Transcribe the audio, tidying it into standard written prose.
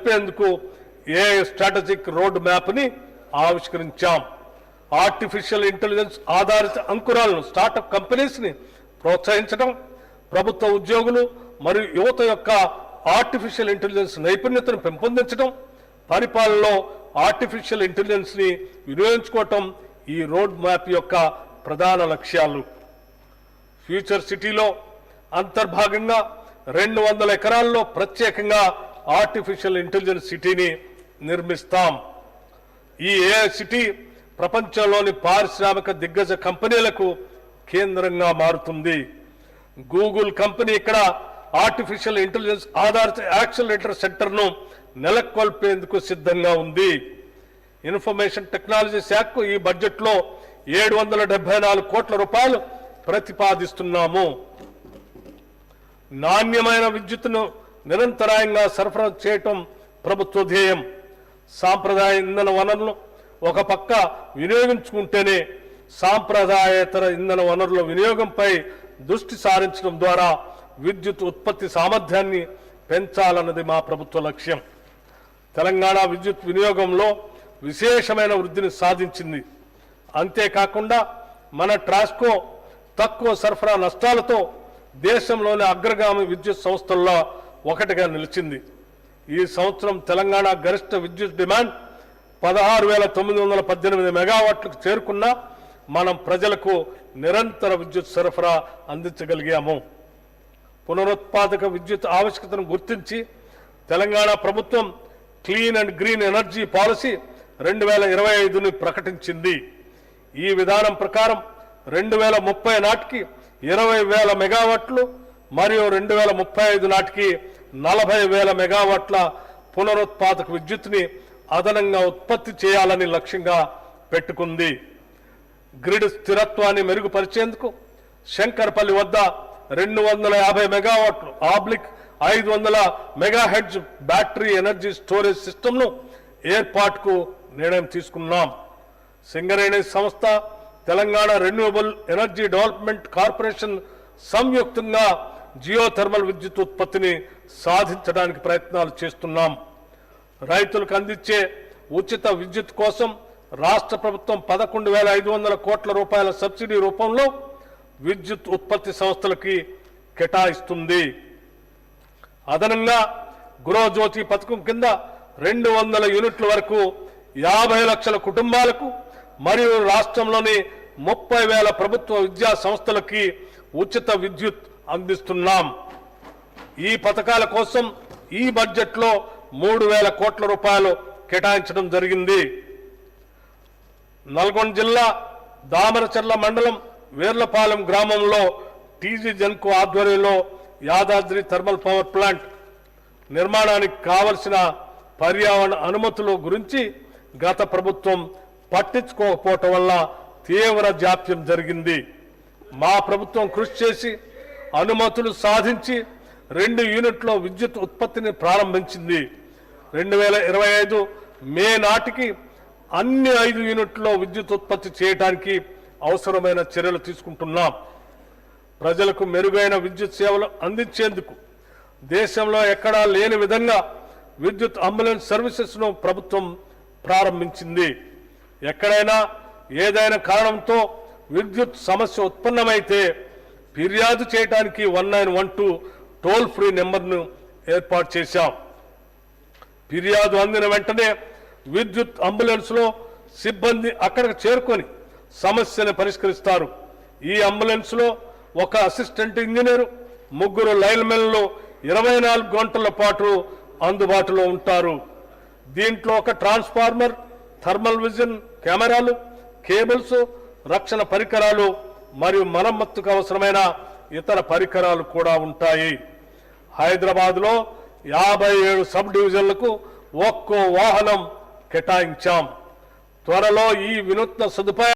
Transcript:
జరిపేందుకు AI strategic road మ్యాప్ని ఆవిష్కరించాం. ఆర్టిఫిషియల్ ఇంటెలిజెన్స్ ఆధారిత అంకురాలను స్టార్టప్ కంపెనీస్ని ప్రోత్సహించడం, ప్రభుత్వ ఉద్యోగులు మరియు యువత యొక్క ఆర్టిఫిషియల్ ఇంటెలిజెన్స్ నైపుణ్యతను పెంపొందించడం, పరిపాలనలో ఆర్టిఫిషియల్ ఇంటెలిజెన్స్ని వినియోగించుకోవటం ఈ రోడ్ మ్యాప్ యొక్క ప్రధాన లక్ష్యాలు. ఫ్యూచర్ సిటీలో అంతర్భాగంగా 200 ఎకరాల్లో ప్రత్యేకంగా ఆర్టిఫిషియల్ ఇంటెలిజెన్స్ సిటీని నిర్మిస్తాం. ఈ ఏఐ సిటీ ప్రపంచంలోని పారిశ్రామిక దిగ్గజ కంపెనీలకు కేంద్రంగా మారుతుంది. గూగుల్ కంపెనీ ఇక్కడ ఆర్టిఫిషియల్ ఇంటెలిజెన్స్ ఆధారిత యాక్సిలరేటర్ సెంటర్ను నెలకొల్పేందుకు సిద్ధంగా ఉంది. ఇన్ఫర్మేషన్ టెక్నాలజీ శాఖకు ఈ బడ్జెట్లో 774 కోట్ల రూపాయలు ప్రతిపాదిస్తున్నాము. నాణ్యమైన విద్యుత్తును నిరంతరాయంగా సరఫరా చేయటం ప్రభుత్వ ధ్యేయం. సాంప్రదాయ ఇంధన వనరులను ఒక పక్క వినియోగించుకుంటేనే సాంప్రదాయేతర ఇంధన వనరుల వినియోగంపై దృష్టి సారించడం ద్వారా విద్యుత్ ఉత్పత్తి సామర్థ్యాన్ని పెంచాలన్నది మా ప్రభుత్వ లక్ష్యం. తెలంగాణ విద్యుత్ వినియోగంలో విశేషమైన వృద్ధిని సాధించింది. అంతేకాకుండా మన ట్రాన్స్కో తక్కువ సరఫరా నష్టాలతో దేశంలోని అగ్రగామి విద్యుత్ సంస్థల్లో ఒకటిగా నిలిచింది. ఈ సంవత్సరం తెలంగాణ గరిష్ట విద్యుత్ డిమాండ్ 16,918 మెగావాట్లకు చేరుకున్నా మనం ప్రజలకు నిరంతర విద్యుత్ సరఫరా అందించగలిగాము. పునరుత్పాదక విద్యుత్ ఆవశ్యకతను గుర్తించి తెలంగాణ ప్రభుత్వం clean and green energy policy 2025ని ప్రకటించింది. ఈ విధానం ప్రకారం 2030 నాటికి 20,000 మెగావాట్లు మరియు 2035 నాటికి 40,000 మెగావాట్ల పునరుత్పాదక విద్యుత్తుని అదనంగా ఉత్పత్తి చేయాలని లక్ష్యంగా పెట్టుకుంది. గ్రిడ్ స్థిరత్వాన్ని మెరుగుపరిచేందుకు శంకర్పల్లి వద్ద 250 మెగావాట్లు oblique 500 megahertz battery energy storage సిస్టమ్ను ఏర్పాటుకు నిర్ణయం తీసుకున్నాం. సింగరేణి సంస్థ, Telangana renewable energy development corporation సంయుక్తంగా జియోథర్మల్ విద్యుత్ ఉత్పత్తిని సాధించడానికి ప్రయత్నాలు చేస్తున్నాం. రైతులకు అందించే ఉచిత విద్యుత్ కోసం రాష్ట్ర ప్రభుత్వం 11,500 కోట్ల రూపాయల సబ్సిడీ రూపంలో విద్యుత్ ఉత్పత్తి సంస్థలకి కేటాయిస్తుంది. అదనంగా గృహజ్యోతి పథకం కింద 200 యూనిట్ల వరకు 50 లక్షల కుటుంబాలకు మరియు రాష్ట్రంలోని 30,000 ప్రభుత్వ విద్యా సంస్థలకి ఉచిత విద్యుత్ అందిస్తున్నాం. ఈ పథకాల కోసం ఈ బడ్జెట్లో 3,000 కోట్ల రూపాయలు కేటాయించడం జరిగింది. నల్గొండ జిల్లా దామరచర్ల మండలం వేర్లపాలెం గ్రామంలో టీజీ జెన్కో ఆధ్వర్యంలో యాదాద్రి థర్మల్ పవర్ ప్లాంట్ నిర్మాణానికి కావలసిన పర్యావరణ అనుమతుల గురించి గత ప్రభుత్వం పట్టించుకోకపోవటం వల్ల తీవ్ర జాప్యం జరిగింది. మా ప్రభుత్వం కృషి చేసి అనుమతులు సాధించి 2 యూనిట్ల విద్యుత్ ఉత్పత్తిని ప్రారంభించింది. 2025 మే నాటికి అన్ని 5 యూనిట్లలో విద్యుత్ ఉత్పత్తి చేయడానికి అవసరమైన చర్యలు తీసుకుంటున్నాం. ప్రజలకు మెరుగైన విద్యుత్ సేవలు అందించేందుకు దేశంలో ఎక్కడా లేని విధంగా విద్యుత్ అంబులెన్స్ సర్వీసెస్ను ప్రభుత్వం ప్రారంభించింది. ఎక్కడైనా ఏదైనా కారణంతో విద్యుత్ సమస్య ఉత్పన్నమైతే ఫిర్యాదు చేయడానికి 1912 టోల్ ఫ్రీ నెంబర్ను ఏర్పాటు చేశాం. ఫిర్యాదు అందిన వెంటనే విద్యుత్ అంబులెన్స్లో సిబ్బంది అక్కడికి చేరుకొని సమస్యను పరిష్కరిస్తారు. ఈ అంబులెన్స్లో ఒక అసిస్టెంట్ ఇంజనీరు, 3 లైన్మెన్లు 24 గంటల పాటు అందుబాటులో ఉంటారు. దీంట్లో ఒక ట్రాన్స్ఫార్మర్, థర్మల్ విజన్ కెమెరాలు, కేబుల్స్, రక్షణ పరికరాలు మరియు మరమ్మతుకు అవసరమైన ఇతర పరికరాలు కూడా ఉంటాయి. హైదరాబాద్లో 57 సబ్ డివిజన్లకు ఒక్కో వాహనం కేటాయించాం. త్వరలో ఈ వినూత్న సదుపాయం